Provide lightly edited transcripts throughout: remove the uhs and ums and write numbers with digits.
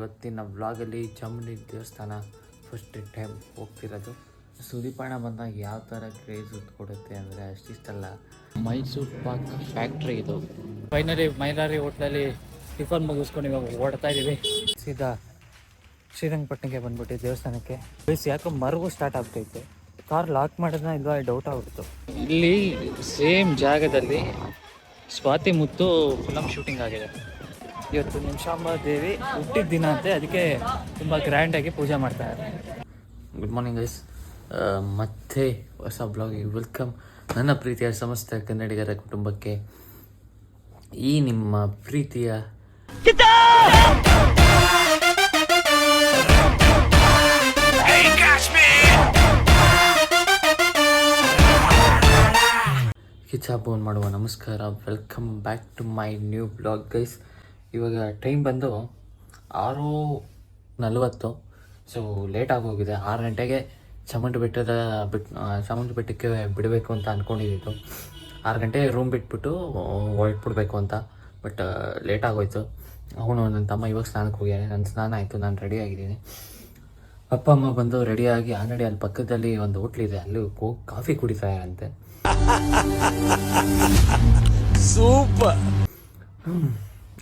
ಇವತ್ತಿನ ವ್ಲಾಗಲ್ಲಿ ಚಾಮುಂಡಿ ದೇವಸ್ಥಾನ ಫಸ್ಟ್ ಟೈಮ್ ಹೋಗ್ತಿರೋದು. ಸುದೀಪಣ್ಣ ಬಂದಾಗ ಯಾವ ಥರ ಕ್ರೇಜ್ ಕೊಡುತ್ತೆ ಅಂದರೆ ಅಷ್ಟಿಷ್ಟಲ್ಲ. ಮೈಸೂರು ಪಾಕ್ ಫ್ಯಾಕ್ಟ್ರಿ ಇದು. ಫೈನಲಿ ಮೈಲಾರಿ ಹೋಟ್ಲಲ್ಲಿ ಟಿಫನ್ ಮುಗಿಸ್ಕೊಂಡು ಇವಾಗ ಓಡ್ತಾ ಇದ್ದೀವಿ. ಸೀದಾ ಶ್ರೀರಂಗಪಟ್ಟಣಕ್ಕೆ ಬಂದ್ಬಿಟ್ಟು ದೇವಸ್ಥಾನಕ್ಕೆ. ಬೇಸ್ ಯಾಕೋ ಮರಗೂ ಸ್ಟಾರ್ಟ್ ಆಗ್ತೈತೆ. ಕಾರ್ ಲಾಕ್ ಮಾಡೋದನ್ನ ಇಲ್ವಾ ಡೌಟ್ ಆಗ್ಬಿಡ್ತು. ಇಲ್ಲಿ ಸೇಮ್ ಜಾಗದಲ್ಲಿ ಸ್ವಾತಿ ಮುತ್ತು ಫಿಲಮ್ ಶೂಟಿಂಗ್ ಆಗಿದೆ. ಇವತ್ತು ನಿಮಿಷಾಂಬ ದೇವಿ ಹುಟ್ಟಿದ ದಿನ ಅಂತೆ, ಅದಕ್ಕೆ ತುಂಬ ಗ್ರ್ಯಾಂಡಾಗಿ ಪೂಜೆ ಮಾಡ್ತಾರೆ. ಗುಡ್ ಮಾರ್ನಿಂಗ್ ಗೈಸ್, ಮತ್ತೆ ಹೊಸ ಬ್ಲಾಗಿಗೆ ವೆಲ್ಕಮ್. ನನ್ನ ಪ್ರೀತಿಯ ಸಮಸ್ತ ಕನ್ನಡಿಗರ ಕುಟುಂಬಕ್ಕೆ ಈ ನಿಮ್ಮ ಪ್ರೀತಿಯ ಕಿಚಾಪೋನ್ ಮಾಡುವ ನಮಸ್ಕಾರ. Welcome back to my new blog guys. ಇವಾಗ ಟೈಮ್ ಬಂದು 6:40. ಸೊ ಲೇಟ್ ಆಗೋಗಿದೆ. 6 ಗಂಟೆಗೆ ಚಾಮುಂಡಿ ಬೆಟ್ಟಕ್ಕೆ ಬಿಡಬೇಕು ಅಂತ ಅಂದ್ಕೊಂಡಿದ್ದು. 6 ಗಂಟೆ ರೂಮ್ ಬಿಟ್ಬಿಟ್ಟು ಹೊರಟ್ಬಿಡ್ಬೇಕು ಅಂತ. ಬಟ್ ಲೇಟ್ ಆಗೋಯ್ತು. ಅವನು ನನ್ನ ತಮ್ಮ ಇವಾಗ ಸ್ನಾನಕ್ಕೆ ಹೋಗ್ಯಾನೆ. ನನ್ನ ಸ್ನಾನ ಆಯಿತು, ನಾನು ರೆಡಿ ಆಗಿದ್ದೀನಿ. ಅಪ್ಪ ಅಮ್ಮ ಬಂದು ರೆಡಿಯಾಗಿ ಆಲ್ರೆಡಿ ಅಲ್ಲಿ ಪಕ್ಕದಲ್ಲಿ ಒಂದು ಹೋಟ್ಲಿದೆ, ಅಲ್ಲಿ ಹೋಗಿ ಕಾಫಿ ಕುಡಿತಾರಂತೆ. ಸೂಪರ್.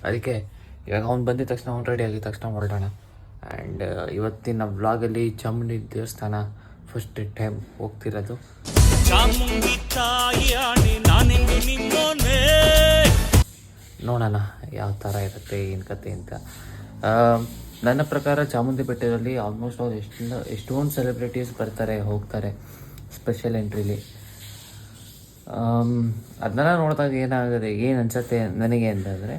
ಅದಕ್ಕೆ ಇವಾಗ ಅವ್ನು ಬಂದಿದ ತಕ್ಷಣ ಅವ್ನು ರೆಡಿ ಆಗಿದ ತಕ್ಷಣ ಹೊರಡೋಣ. ಆ್ಯಂಡ್ ಇವತ್ತಿನ ವ್ಲಾಗಲ್ಲಿ ಚಾಮುಂಡಿ ದೇವಸ್ಥಾನ ಫಸ್ಟ್ ಟೈಮ್ ಹೋಗ್ತಿರೋದು. ನೋಡೋಣ ಯಾವ ಥರ ಇರುತ್ತೆ, ಏನು ಕತೆ ಅಂತ. ನನ್ನ ಪ್ರಕಾರ ಚಾಮುಂಡಿ ಬೆಟ್ಟದಲ್ಲಿ ಆಲ್ಮೋಸ್ಟ್ ಅವ್ರು ಎಷ್ಟೊಂದು ಸೆಲೆಬ್ರಿಟೀಸ್ ಬರ್ತಾರೆ ಹೋಗ್ತಾರೆ ಸ್ಪೆಷಲ್ ಎಂಟ್ರಿಲಿ. ಅದನ್ನೆಲ್ಲ ನೋಡಿದಾಗ ಏನು ಅನ್ಸುತ್ತೆ ನನಗೆ ಅಂತಂದರೆ,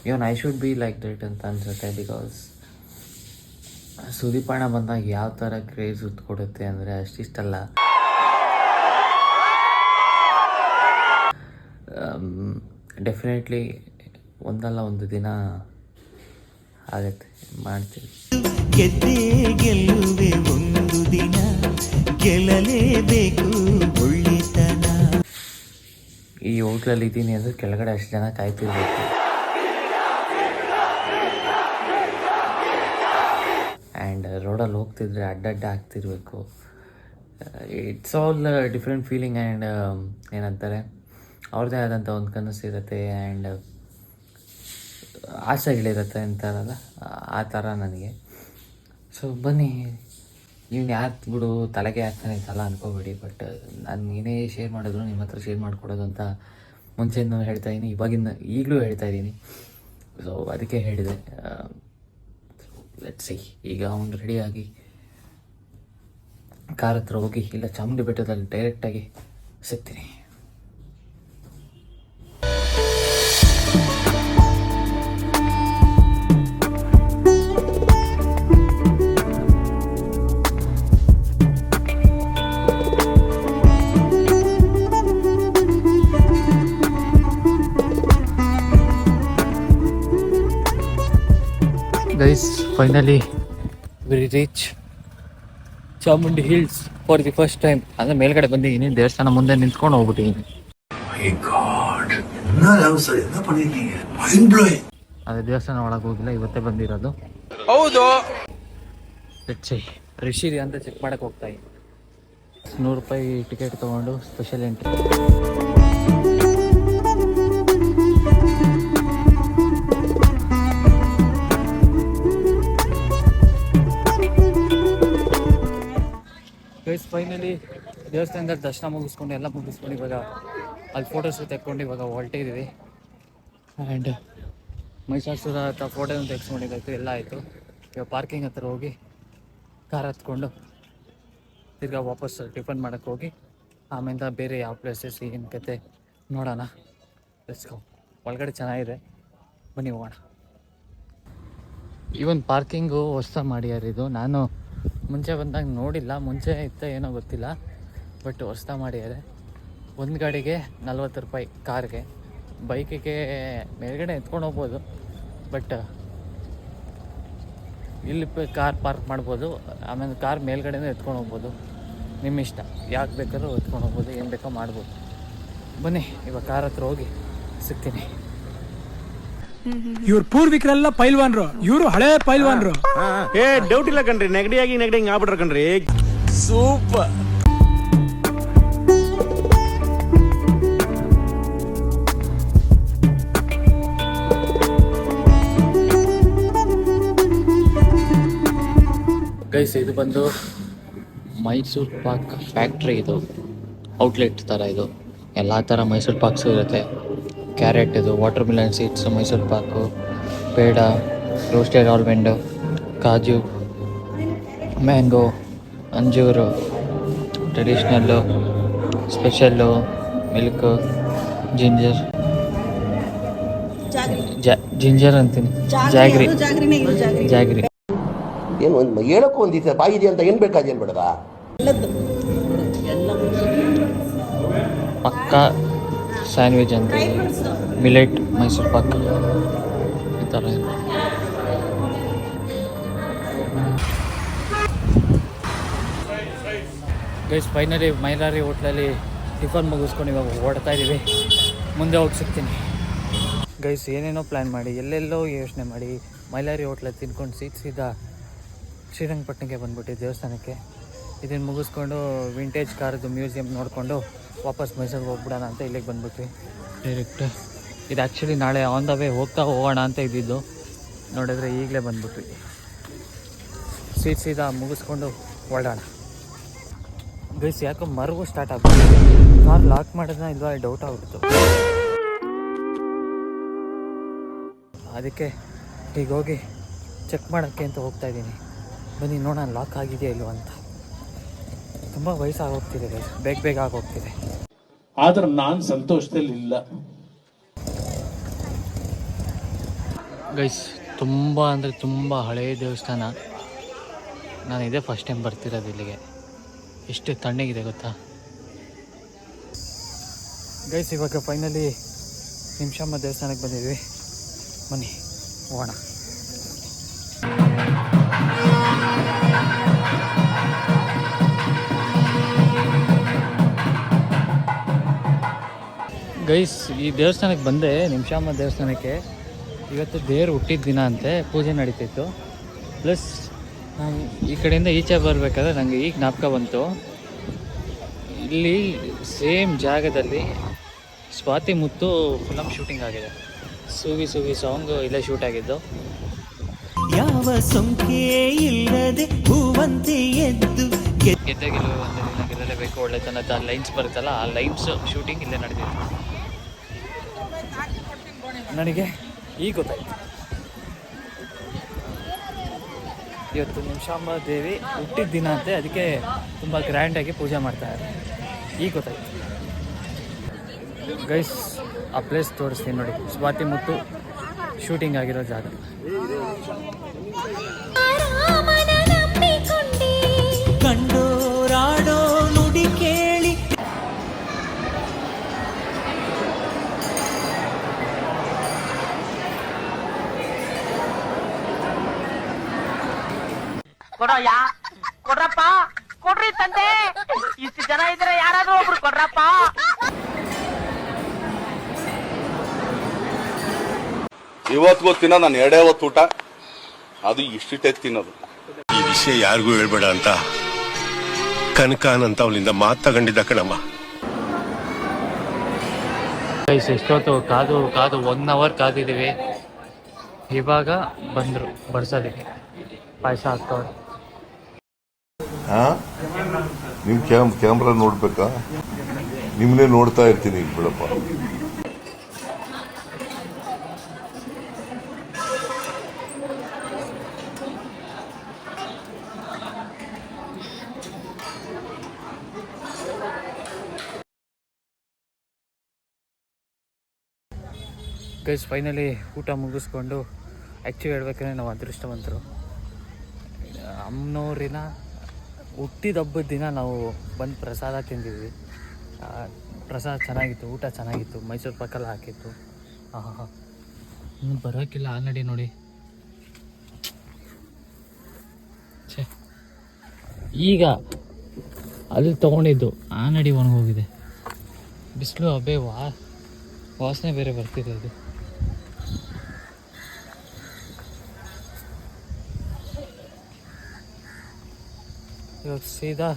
even I should be like that ಅಂತ ಅನ್ಸುತ್ತೆ. ಬಿಕಾಸ್ ಸುದೀಪಣ್ಣ ಬಂದಾಗ ಯಾವ ಥರ ಕ್ರೇಜ್ ಕೊಡುತ್ತೆ ಅಂದರೆ ಅಷ್ಟಿಷ್ಟಲ್ಲ. ಡೆಫಿನೆಟ್ಲಿ ಒಂದಲ್ಲ ಒಂದು ದಿನ ಆಗತ್ತೆ, ಮಾಡ್ತೀವಿ. ಗೆಲ್ಲುವೆ ಒಂದು ದಿನ, ಗೆಲ್ಲಲೇಬೇಕು ಒಳ್ಳೆತನ. ಈ ಹೋಟ್ಲಲ್ಲಿ ಇದ್ದೀನಿ ಅಂದರೆ ಕೆಳಗಡೆ ಅಷ್ಟು ಜನ ಕಾಯ್ತಿರ್ಬೇಕು. ಆ್ಯಂಡ್ ರೋಡಲ್ಲಿ ಹೋಗ್ತಿದ್ರೆ ಅಡ್ಡಡ್ಡ ಆಗ್ತಿರ್ಬೇಕು. It's all different feeling. And ಏನಂತಾರೆ, ಅವ್ರದ್ದೇ ಆದಂಥ ಒಂದು ಕನಸಿರುತ್ತೆ ಆ್ಯಂಡ್ ಆಸೆಗಳಿರುತ್ತೆ ಅಂತಾರಲ್ಲ, ಆ ಥರ ನನಗೆ. ಸೊ ಬನ್ನಿ, ನೀವು ಯಾರು ಬಿಡು ತಲೆಗೆ ಹಾಕ್ತಾನೆ ತಲ ಅನ್ಕೋಬೇಡಿ. ಬಟ್ ನಾನು ಏನೇ ಶೇರ್ ಮಾಡಿದ್ರು ನಿಮ್ಮ ಹತ್ರ ಶೇರ್ ಮಾಡಿಕೊಡೋದು ಅಂತ ಮುಂಚೆನೂ ಹೇಳ್ತಾಯಿದ್ದೀನಿ, ಈಗಲೂ ಹೇಳ್ತಾಯಿದ್ದೀನಿ. ಸೊ ಅದಕ್ಕೆ ಹೇಳಿದೆ. Let's see. ಈಗ ಅವ್ನು ರೆಡಿಯಾಗಿ ಕಾರ್ ಹತ್ರ ಹೋಗಿ, ಇಲ್ಲ ಚಾಮುಂಡಿ ಬೆಟ್ಟದಲ್ಲಿ ಡೈರೆಕ್ಟಾಗಿ ಸಿಗ್ತೀನಿ. Guys, finally we reach Chamundi hills for the first time. ಅಂದರೆ ಮೇಲ್ಗಡೆ ಬಂದಿದ್ದೀನಿ, ದೇವಸ್ಥಾನ ಮುಂದೆ ನಿಂತ್ಕೊಂಡು ಹೋಗ್ಬಿಟ್ಟಿದ್ದೀನಿ. ಅದೇ ದೇವಸ್ಥಾನ ಒಳಗೆ ಹೋಗಿಲ್ಲ, ಇವತ್ತೇ ಬಂದಿರೋದು. ಹೌದು. ರಿಷಿರಿ ಅಂತ ಚೆಕ್ ಮಾಡಕ್ಕೆ ಹೋಗ್ತಾ ಇದ್ದೀನಿ. 100 ರೂಪಾಯಿ ಟಿಕೆಟ್ ತೊಗೊಂಡು ಸ್ಪೆಷಲ್ ಎಂಟ್ರಿ. ಗೈಸ್, ಫೈನಲಿ ದೇವಸ್ಥಾನದಲ್ಲಿ ದರ್ಶನ ಮುಗಿಸ್ಕೊಂಡು ಎಲ್ಲ ಮುಗಿಸ್ಕೊಂಡು ಇವಾಗ ಅಲ್ಲಿ ಫೋಟೋಸ್ ತೆಕ್ಕೊಂಡು ಇವಾಗ ಹೊರಟಿದ್ದೀವಿ. ಆ್ಯಂಡ್ ಮಹಿಷಾಸುರ ಹತ್ರ ಫೋಟೋ ತೆಗೆಸ್ಕೊಂಡಿದ್ದಾಯ್ತು, ಎಲ್ಲ ಆಯಿತು. ಇವಾಗ ಪಾರ್ಕಿಂಗ್ ಹತ್ರ ಹೋಗಿ ಕಾರ್ ಹತ್ಕೊಂಡು ತಿರ್ಗಾ ವಾಪಸ್ ಟಿಫನ್ ಮಾಡೋಕ್ಕೆ ಹೋಗಿ ಆಮೇಲೆ ಬೇರೆ ಯಾವ ಪ್ಲೇಸಸ್ ಏನು ಕತೆ ನೋಡೋಣ. Let's go. ಒಳಗಡೆ ಚೆನ್ನಾಗಿದೆ, ಬನ್ನಿ ಹೋಗೋಣ. ಈವನ್ ಪಾರ್ಕಿಂಗು ಹೊಸ್ದಾಗಿ ಮಾಡ್ಯಾರಿದು. ನಾನು ಮುಂಚೆ ಬಂದಾಗ ನೋಡಿಲ್ಲ, ಮುಂಚೆ ಇತ್ತ ಏನೋ ಗೊತ್ತಿಲ್ಲ, ಬಟ್ ಹೊಸ್ದಾಗಿ ಮಾಡ್ಯಾರೆ. ಒಂದು ಗಾಡಿಗೆ 40 ರೂಪಾಯಿ ಕಾರ್ಗೆ. ಬೈಕಿಗೆ ಮೇಲ್ಗಡೆ ಎತ್ಕೊಂಡು ಹೋಗ್ಬೋದು, ಬಟ್ ಇಲ್ಲಿ ಕಾರ್ ಪಾರ್ಕ್ ಮಾಡ್ಬೋದು. ಆಮೇಲೆ ಕಾರ್ ಮೇಲ್ಗಡೆನೇ ಎತ್ಕೊಂಡು ಹೋಗ್ಬೋದು, ನಿಮ್ಮ ಇಷ್ಟ. ಯಾಕೆ ಬೇಕಾದ್ರೂ ಎತ್ಕೊಂಡು ಹೋಗ್ಬೋದು, ಏನು ಬೇಕೋ ಮಾಡ್ಬೋದು. ಬನ್ನಿ ಇವಾಗ ಕಾರ್ ಹತ್ರ ಹೋಗಿ ಸಿಗ್ತೀನಿ. ಇವ್ರ ಪೂರ್ವಿಕರೆಲ್ಲ ಪೈಲ್ವಾನ್ರು, ಇವರು ಹಳೆ ಪೈಲ್ವಾನ್ರು. ಏ ಡೌಟ್ ಇಲ್ಲ ಕಣ್ರಿ, ನೆಗಡಿ ಹಿಂಗ್ ಆಗ್ಬಿಟ್ರ ಕಣ್ರಿ. ಸೂಪರ್. ಗೈಸ್ ಇದು ಬಂದು ಮೈಸೂರು ಪಾಕ್ ಫ್ಯಾಕ್ಟ್ರಿ. ಇದು ಔಟ್ಲೆಟ್ ಥರ. ಇದು ಎಲ್ಲ ಥರ ಮೈಸೂರು ಪಾಕ್ಸು ಇರುತ್ತೆ. ಕ್ಯಾರೆಟ್, ಇದು watermelon seeds, Mysore pak, peda, roasted almond, kaju, mango, ಅಂಜೂರು, traditional, special, milk, ginger ginger ಅಂತೀನಿ, ಜಾಗ್ರಿ. ಏನು ಒಂದು ಹೇಳಕ್ಕೂ ಒಂದು ದಿವಸ ಬಾಯಿದೆ ಅಂತ ಏನು ಬೇಕಾದೇನು ಬೇಡದ. ಪಕ್ಕ ಸ್ಯಾಂಡ್ವಿಚ್ ಅಂತ, ಮಿಲೆಟ್ ಮೈಸೂರು ಪಾಕ್ ಈ ಥರ. ಗೈಸ್ ಫೈನಲಿ ಮೈಲಾರಿ ಹೋಟ್ಲಲ್ಲಿ ಟಿಫನ್ ಮುಗಿಸ್ಕೊಂಡು ಇವಾಗ ಓಡ್ತಾ ಇದ್ದೀವಿ. ಮುಂದೆ ಹೋಗಿ ಸಿಗ್ತೀನಿ. ಗೈಸ್ ಏನೇನೋ ಪ್ಲ್ಯಾನ್ ಮಾಡಿ, ಎಲ್ಲೆಲ್ಲೋ ಯೋಚನೆ ಮಾಡಿ ಮೈಲಾರಿ ಹೋಟ್ಲಲ್ಲಿ ತಿನ್ಕೊಂಡು ಸೀದಾ ಶ್ರೀರಂಗಪಟ್ಟಣಕ್ಕೆ ಬಂದ್ಬಿಟ್ಟು ದೇವಸ್ಥಾನಕ್ಕೆ. ಇದನ್ನು ಮುಗಿಸ್ಕೊಂಡು ವಿಂಟೇಜ್ ಕಾರ್ದು ಮ್ಯೂಸಿಯಂ ನೋಡಿಕೊಂಡು ವಾಪಸ್ ಮೈಸೂರಿಗೆ ಹೋಗ್ಬಿಡೋಣ ಅಂತ ಇಲ್ಲಿಗೆ ಬಂದ್ಬಿಟ್ವಿ ಡೈರೆಕ್ಟ್. ಇದು ಆ್ಯಕ್ಚುಲಿ ನಾಳೆ ಆನ್ ದ ವೇ ಹೋಗೋಣ ಅಂತ ಇದ್ದಿದ್ದು, ನೋಡಿದ್ರೆ ಈಗಲೇ ಬಂದ್ಬಿಟ್ವಿ. ಸೀದಾ ಮುಗಿಸ್ಕೊಂಡು ಹೊರಡೋಣ. ಗೈಸ್ ಯಾಕೋ ಮರಗೂ ಸ್ಟಾರ್ಟ್ ಆಗ್ಬಿಟ್ಟು ಕಾರ್ ಲಾಕ್ ಮಾಡೋದನ್ನ ಇಲ್ವಾ ಡೌಟ್ ಆಗ್ಬಿಡ್ತು. ಅದಕ್ಕೆ ಈಗ ಹೋಗಿ ಚೆಕ್ ಮಾಡೋಕ್ಕೆ ಅಂತ ಹೋಗ್ತಾ ಇದ್ದೀನಿ. ಬನ್ನಿ ನೋಡೋಣ ಲಾಕ್ ಆಗಿದೆಯಾ ಇಲ್ವ ಅಂತ. ತುಂಬ ವಯಸ್ಸಾಗೋಗ್ತಿದೆ ಗೈಸ್, ಬೇಗ ಆಗೋಗ್ತಿದೆ. ಆದ್ರೆ ನಾನು ಸಂತೋಷದಲ್ಲಿ ಇಲ್ಲ ಗೈಸ್. ತುಂಬ ಅಂದರೆ ತುಂಬ ಹಳೆಯ ದೇವಸ್ಥಾನ. ನಾನು ಇದೇ ಫಸ್ಟ್ ಟೈಮ್ ಬರ್ತಿರೋದು ಇಲ್ಲಿಗೆ. ಎಷ್ಟು ತಣ್ಣಗಿದೆ ಗೊತ್ತಾ ಗೈಸ್. ಇವಾಗ ಫೈನಲಿ ನಿಮಿಷಮ್ಮ ದೇವಸ್ಥಾನಕ್ಕೆ ಬಂದಿದ್ವಿ. ಬನ್ನಿ ಹೋಗೋಣ. ಗೈಸ್ ಈ ದೇವಸ್ಥಾನಕ್ಕೆ ಬಂದೆ, ನಿಮಿಷಮ್ಮ ದೇವಸ್ಥಾನಕ್ಕೆ. ಇವತ್ತು ದೇವ್ರು ಹುಟ್ಟಿದ ದಿನ ಅಂತೆ, ಪೂಜೆ ನಡೀತಿತ್ತು. ಪ್ಲಸ್ ನಾನು ಈ ಕಡೆಯಿಂದ ಈಚೆ ಬರಬೇಕಾದ್ರೆ ನನಗೆ ಈಗ ಜ್ಞಾಪಕ ಬಂತು, ಇಲ್ಲಿ ಸೇಮ್ ಜಾಗದಲ್ಲಿ ಸ್ವಾತಿ ಮುತ್ತು ಫಿಲಮ್ ಶೂಟಿಂಗ್ ಆಗಿದೆ. ಸೂವಿ ಸಾಂಗ್ ಇಲ್ಲೇ ಶೂಟ್ ಆಗಿದ್ದು. ಯಾವ ಸೊಂಕೆ ಇಲ್ಲದೆ ಹೂವಂತೆ ಎದ್ದು ಗೆದ್ದೆ ಗೆಲುವೆ ಒಂದು ದಿನ ಗೆಲ್ಲಲೇಬೇಕು ಒಳ್ಳೆತನದ ಲೈನ್ಸ್ ಬರುತ್ತಲ್ಲ, ಆ ಲೈನ್ಸ್ ಶೂಟಿಂಗ್ ಇಲ್ಲೇ ನಡೆದಿತ್ತು. ನನಗೆ ಈಗ ಗೊತ್ತಾಯ್ತು, ಇವತ್ತು ನಿಮಿಷಾಂಬ ದೇವಿ ಹುಟ್ಟಿದ ದಿನ ಅಂತೆ, ಅದಕ್ಕೆ ತುಂಬ ಗ್ರ್ಯಾಂಡಾಗಿ ಪೂಜೆ ಮಾಡ್ತಾರೆ. ಈಗ ಗೊತ್ತಾಯ್ತು ಗೈಸ್. ಆ ಪ್ಲೇಸ್ ತೋರಿಸ್ತೀನಿ ನೋಡಿ, ಸ್ವಾತಿ ಮುತ್ತು ಶೂಟಿಂಗ್ ಆಗಿರೋ ಜಾಗ. ಕಂಡೋರಾಡೋ ನುಡಿ ಕೇಳಿ ಕೊಡೋಯ್ಯ, ಕೊಡ್ರಪ್ಪ, ಕೊಡ್ರಿ ತಂದೆ. ಇಷ್ಟು ಜನ ಇದ್ರೆ ಯಾರಾದ್ರೂ ಒಬ್ರು ಕೊಡ್ರಪ್ಪ. ಇವತ್ತಿಗೂ ತಿನ್ನೋ ನಾನು 2 ಹೊತ್ತು ಊಟ, ಅದು ಇಷ್ಟಿಟ್ಟೆ ತಿನ್ನೋದು. ಈ ವಿಷಯ ಯಾರಿಗೂ ಹೇಳ್ಬೇಡ ಅಂತ ಕನಕಾನಂತ ಅವನಿಂದ ಮಾತು ತಗೊಂಡಿದ್ದ ಕಣಮ್ಮ. ಗೈಸ್ ಎಷ್ಟೊತ್ತು ಕಾದು 1 ಅವರ್ ಕಾದಿದ್ದೀವಿ. ಇವಾಗ ಬಂದರು ಬಡ್ಸೋದಕ್ಕೆ, ಪಾಯಸ ಹಾಕ್ತವ್ರು. ನಿಮ್ ಕ್ಯಾಮ್ರಾ ನೋಡ್ಬೇಕಾ? ನಿಮ್ನೇ ನೋಡ್ತಾ ಇರ್ತೀನಿ ಈಗ ಬಿಡಪ್ಪ. ಗೈಸ್ ಫೈನಲಿ ಊಟ ಮುಗಿಸ್ಕೊಂಡು, ಆ್ಯಕ್ಚುಲಿ ಹೇಳ್ಬೇಕಂದ್ರೆ ನಾವು ಅದೃಷ್ಟವಂತರು. ಅಮ್ಮನವ್ರಿನ ಹುಟ್ಟಿದ ಹಬ್ಬದ ದಿನ ನಾವು ಬಂದು ಪ್ರಸಾದ ತಿಂದಿದ್ವಿ. ಪ್ರಸಾದ ಚೆನ್ನಾಗಿತ್ತು, ಊಟ ಚೆನ್ನಾಗಿತ್ತು, ಮೈಸೂರು ಪಾಕೆಲ್ಲ ಹಾಕಿತ್ತು. ಹಾಂ ಇನ್ನು ಬರೋಕ್ಕಿಲ್ಲ ಆಲ್ರೆಡಿ ನೋಡಿ. ಛೇ, ಈಗ ಅಲ್ಲಿ ತೊಗೊಂಡಿದ್ದು ಆಲ್ರೆಡಿ ಒಣಗೋಗಿದೆ. ಬಿಸಿಲು ಹಬ್ಬೆ ವಾಸನೆ ಬೇರೆ ಬರ್ತಿದೆ. ಇದು ಇವಾಗ ಸೀದಾ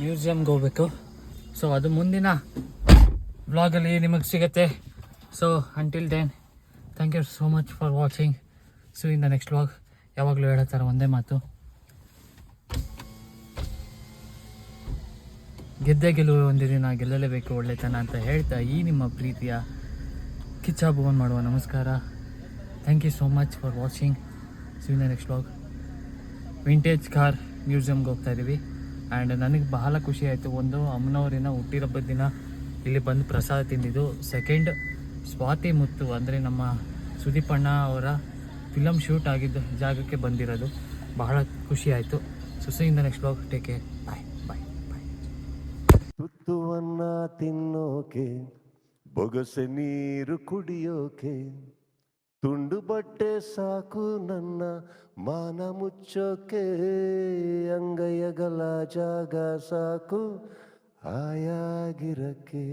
ಮ್ಯೂಸಿಯಮ್ಗೆ ಹೋಗ್ಬೇಕು. ಸೊ ಅದು ಮುಂದಿನ ವ್ಲಾಗಲ್ಲಿ ನಿಮಗೆ ಸಿಗುತ್ತೆ. So until then thank you so much for watching. So in the next vlog. ಯಾವಾಗಲೂ ಹೇಳತ್ತಾರೆ ಒಂದೇ ಮಾತು, ಗೆದ್ದೇ ಗೆಲುವು ಒಂದು ದಿನ ಗೆಲ್ಲಲೇಬೇಕು ಒಳ್ಳೆತನ ಅಂತ ಹೇಳ್ತಾ ಈ ನಿಮ್ಮ ಪ್ರೀತಿಯ ಕಿಚ್ಚ ಭುವನ್ ಮಾಡುವ ನಮಸ್ಕಾರ. Thank you so much for watching. So in the next vlog. Vintage car ಮ್ಯೂಸಿಯಮ್ಗೆ ಹೋಗ್ತಾ ಇದ್ದೀವಿ. ಆ್ಯಂಡ್ ನನಗೆ ಬಹಳ ಖುಷಿ ಆಯಿತು. ಒಂದು ಅಮ್ಮನವರಿನ ಹುಟ್ಟಿದಬ್ಬದ ದಿನ ಇಲ್ಲಿ ಬಂದು ಪ್ರಸಾದ ತಿಂದಿದ್ದು. ಸೆಕೆಂಡ್ ಸ್ವಾತಿ ಮುತ್ತು ಅಂದರೆ ನಮ್ಮ ಸುದೀಪಣ್ಣ ಅವರ ಫಿಲಮ್ ಶೂಟ್ ಆಗಿದ್ದ ಜಾಗಕ್ಕೆ ಬಂದಿರೋದು ಬಹಳ ಖುಷಿ ಆಯಿತು. So in the next vlog. Take care. Bye bye bye. ತುತ್ತುವನ್ನ ತಿನ್ನೋಕೆ, ಬೊಗಸೆ ನೀರು ಕುಡಿಯೋಕೆ, ತುಂಡು ಬಟ್ಟೆ ಸಾಕು ನನ್ನ ಮಾನ ಮುಚ್ಚೋಕೆ, ಅಂಗೈಯಗಲ ಜಾಗ ಸಾಕು ಹಾಯಾಗಿರಕ್ಕೆ.